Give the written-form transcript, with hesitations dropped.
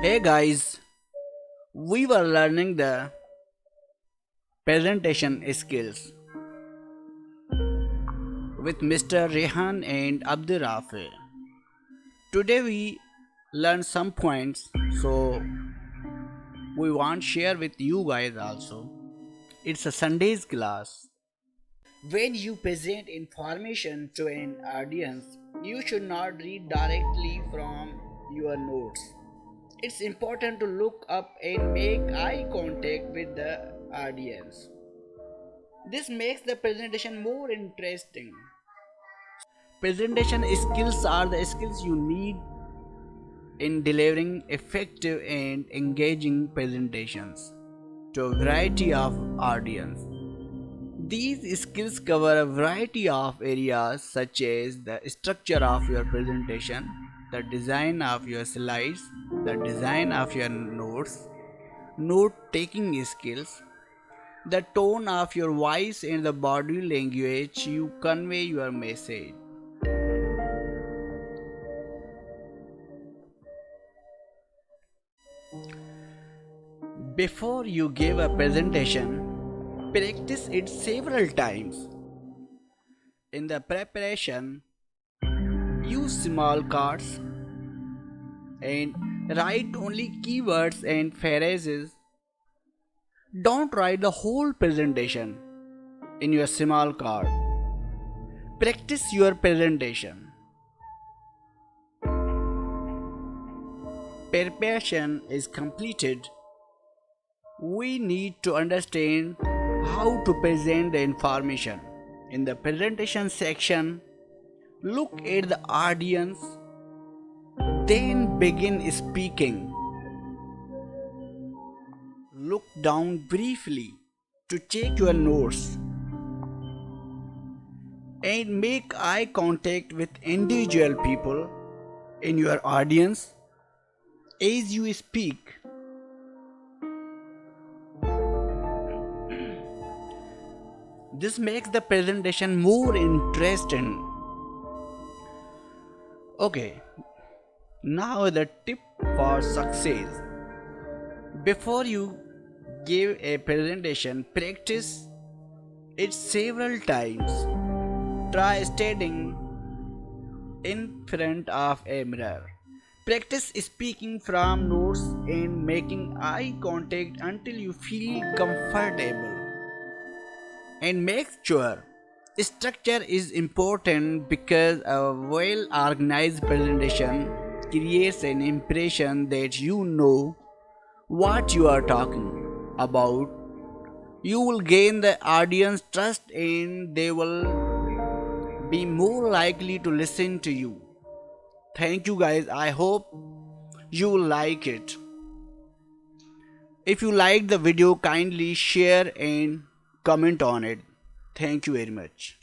Hey guys, we were learning the presentation skills with Mr. Rehan and Abdur Rafi. Today we learn some points, so we want to share with you guys also. It's a Sunday's class. When you present information to an audience, you should not read directly from your notes. It's important to look up and make eye contact with the audience. This makes the presentation more interesting. Presentation skills are the skills you need in delivering effective and engaging presentations to a variety of audience. These skills cover a variety of areas such as the structure of your presentation, the design of your slides, the design of your notes, note taking skills, the tone of your voice and the body language you convey your message. Before you give a presentation, practice it several times. In the preparation, use small cards and write only keywords and phrases. Don't write the whole presentation in your small card. Practice your presentation. Preparation is completed. We need to understand how to present the information. In the presentation section, look at the audience, then begin speaking. Look down briefly to check your notes and make eye contact with individual people in your audience as you speak. This makes the presentation more interesting. Okay, now the tip for success. Before you give a presentation, practice it several times. Try standing in front of a mirror. Practice speaking from notes and making eye contact until you feel comfortable. And make sure structure is important because a well organized presentation creates an impression that you know what you are talking about. You will gain the audience trust and they will be more likely to listen to you. Thank you guys. I hope you will like it. If you like the video, kindly share and comment on it. Thank you very much.